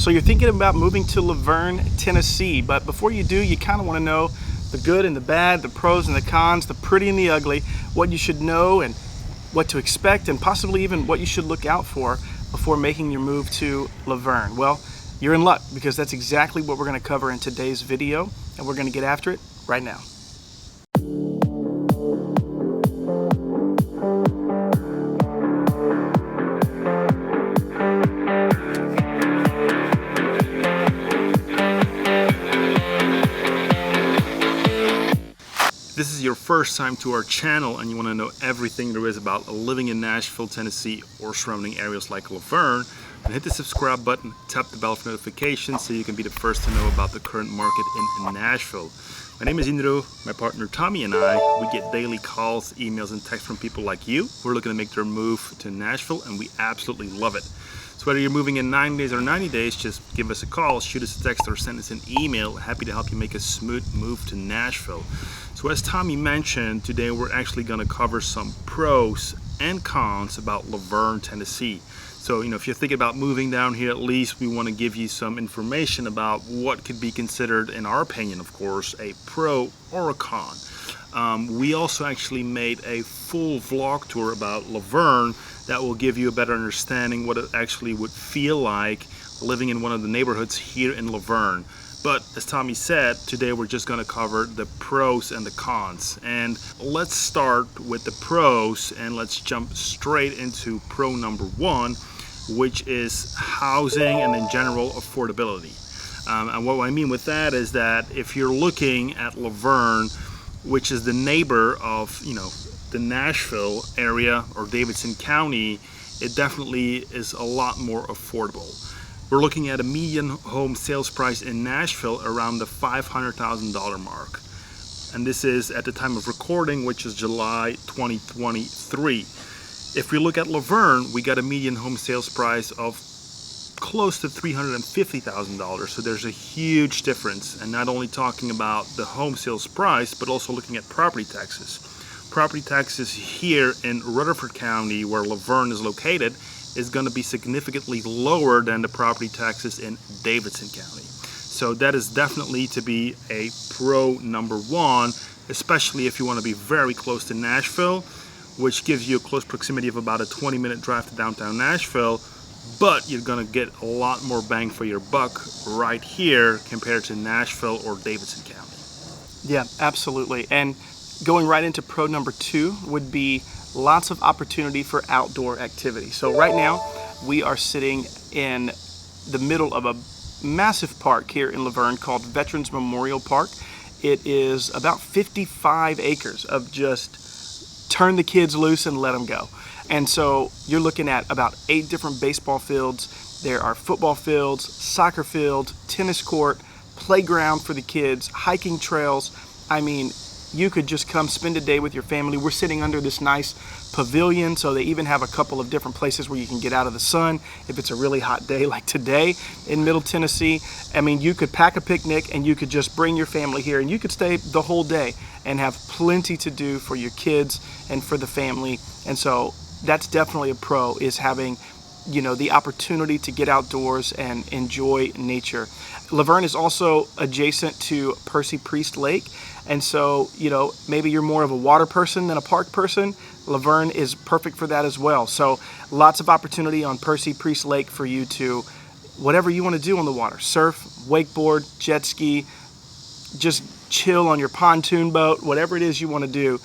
So you're thinking about moving to Vergne, Tennessee, but before you do, you kind of want to know the good and the bad, the pros and the cons, the pretty and the ugly, what you should know and what to expect, and possibly even what you should look out for before making your move to Vergne. Well, you're in luck, because that's exactly what we're going to cover in today's video, and we're going to get after it right now. This is your first time to our channel and you want to know everything there is about living in Nashville, Tennessee or surrounding areas like Vergne, then hit the subscribe button, tap the bell for notifications so you can be the first to know about the current market in Nashville. My name is Indro, my partner Tommy and I, we get daily calls, emails and texts from people like you who are looking to make their move to Nashville, and we absolutely love it. So whether you're moving in 9 days or 90 days, just give us a call, shoot us a text or send us an email. Happy to help you make a smooth move to Nashville. So as Tommy mentioned, today we're actually going to cover some pros and cons about Vergne, Tennessee. So, if you're thinking about moving down here, at least we want to give you some information about what could be considered, in our opinion, of course, a pro or a con. We also actually made a full vlog tour about Vergne that will give you a better understanding what it actually would feel like living in one of the neighborhoods here in Vergne. But as Tommy said, today we're just going to cover the pros and the cons. And let's start with the pros, and let's jump straight into pro number one, which is housing and in general affordability. And what I mean with that is that if you're looking at Vergne, which is the neighbor of the Nashville area or Davidson County, it definitely is a lot more affordable. We're looking at a median home sales price in Nashville around the $500,000 mark. And this is at the time of recording, which is July 2023. If we look at Vergne, we got a median home sales price of close to $350,000. So there's a huge difference. And not only talking about the home sales price, but also looking at property taxes. Property taxes here in Rutherford County, where Vergne is located, is going to be significantly lower than the property taxes in Davidson County. So that is definitely to be a pro number one, especially if you want to be very close to Nashville, which gives you a close proximity of about a 20-minute drive to downtown Nashville, but you're going to get a lot more bang for your buck right here compared to Nashville or Davidson County. Yeah, absolutely. And going right into pro number two would be lots of opportunity for outdoor activity. So right now we are sitting in the middle of a massive park here in Vergne called Veterans Memorial Park. It is about 55 acres of just turn the kids loose and let them go. And so you're looking at about 8 different baseball fields. There are football fields, soccer fields, tennis court, playground for the kids, hiking trails. I mean, you could just come spend a day with your family. We're sitting under this nice pavilion, so they even have a couple of different places where you can get out of the sun if it's a really hot day like today in Middle Tennessee. I mean, you could pack a picnic and you could just bring your family here and you could stay the whole day and have plenty to do for your kids and for the family. And so that's definitely a pro, is having the opportunity to get outdoors and enjoy nature. Vergne is also adjacent to Percy Priest Lake, and so maybe you're more of a water person than a park person. Vergne is perfect for that as well. So lots of opportunity on Percy Priest Lake for you to whatever you want to do on the water: surf, wakeboard, jet ski, just chill on your pontoon boat, whatever it is you want to do.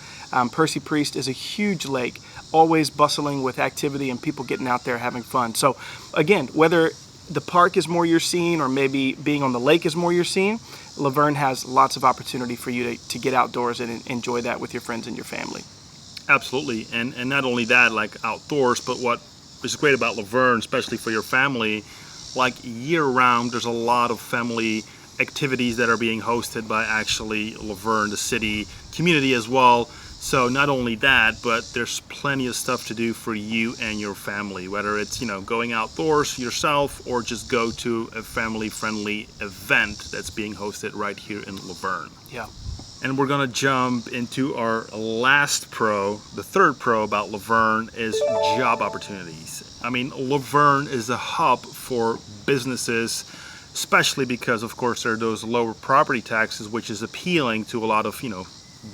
Percy Priest is a huge lake, always bustling with activity and people getting out there having fun. So again, whether the park is more your scene or maybe being on the lake is more your scene, Vergne has lots of opportunity for you to get outdoors and enjoy that with your friends and your family. Absolutely. And not only that, like outdoors, but what is great about Vergne, especially for your family, like year round, there's a lot of family activities that are being hosted by actually Vergne, the city community as well. So not only that, but there's plenty of stuff to do for you and your family, whether it's, going outdoors yourself or just go to a family-friendly event that's being hosted right here in Vergne. Yeah. And we're gonna jump into our last pro. The third pro about Vergne is job opportunities. I mean, Vergne is a hub for businesses, especially because, of course, there are those lower property taxes, which is appealing to a lot of,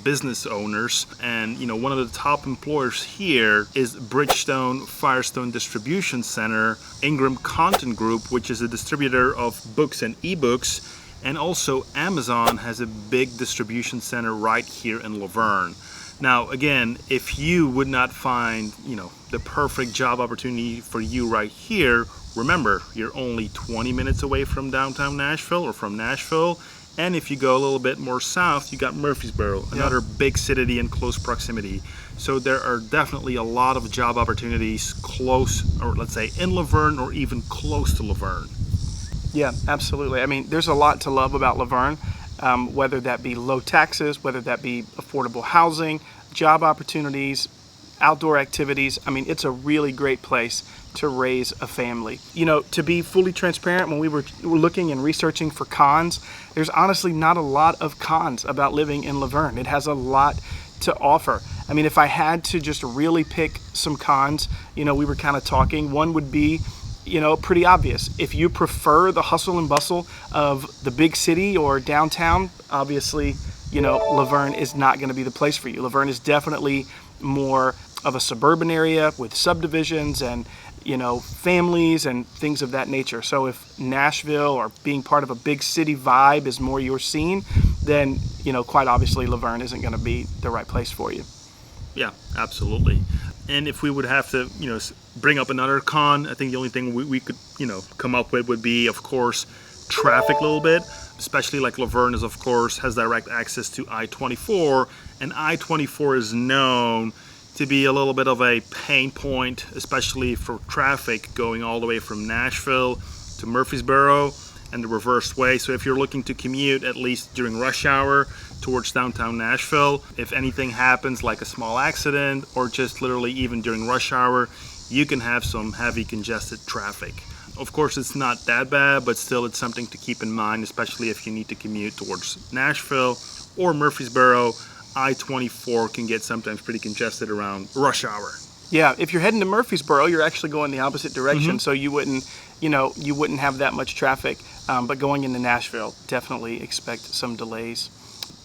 business owners. And, one of the top employers here is Bridgestone Firestone Distribution Center, Ingram Content Group, which is a distributor of books and ebooks. And also Amazon has a big distribution center right here in Laverne. Now, again, if you would not find, the perfect job opportunity for you right here, remember, you're only 20 minutes away from downtown Nashville or from Nashville. And if you go a little bit more south, you got Murfreesboro, another big city in close proximity. So there are definitely a lot of job opportunities close, or let's say in Laverne or even close to Laverne. Yeah, absolutely. I mean, there's a lot to love about Laverne, whether that be low taxes, whether that be affordable housing, job opportunities, outdoor activities. I mean, it's a really great place to raise a family. To be fully transparent, when we were looking and researching for cons, there's honestly not a lot of cons about living in Laverne. It has a lot to offer. I mean, if I had to just really pick some cons, we were kind of talking, one would be, pretty obvious. If you prefer the hustle and bustle of the big city or downtown, obviously, Laverne is not going to be the place for you. Laverne is definitely more of a suburban area with subdivisions and, families and things of that nature. So if Nashville or being part of a big city vibe is more your scene, then, quite obviously Laverne isn't going to be the right place for you. Yeah, absolutely. And if we would have to, bring up another con, I think the only thing we could, come up with would be, of course, traffic a little bit, especially like Laverne is, of course, has direct access to I-24, and I-24 is known to be a little bit of a pain point, especially for traffic going all the way from Nashville to Murfreesboro and the reverse way. So if you're looking to commute, at least during rush hour, towards downtown Nashville, if anything happens like a small accident or just literally even during rush hour, you can have some heavy congested traffic. Of course, it's not that bad, but still it's something to keep in mind, especially if you need to commute towards Nashville or Murfreesboro. I-24 can get sometimes pretty congested around rush hour. Yeah, if you're heading to Murfreesboro, you're actually going the opposite direction, so you wouldn't have that much traffic. But going into Nashville, definitely expect some delays.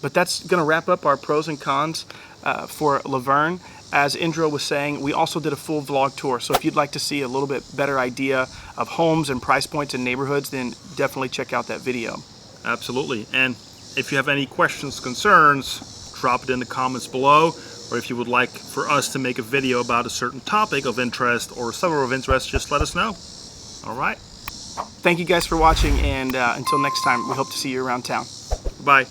But that's going to wrap up our pros and cons for Laverne. As Indra was saying, we also did a full vlog tour. So if you'd like to see a little bit better idea of homes and price points and neighborhoods, then definitely check out that video. Absolutely. And if you have any questions, concerns, drop it in the comments below. Or if you would like for us to make a video about a certain topic of interest or suburb of interest, just let us know. All right. Thank you guys for watching, and until next time, we hope to see you around town. Bye.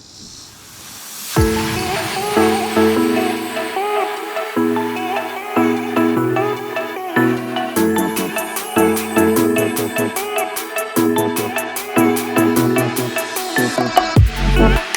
Thank you.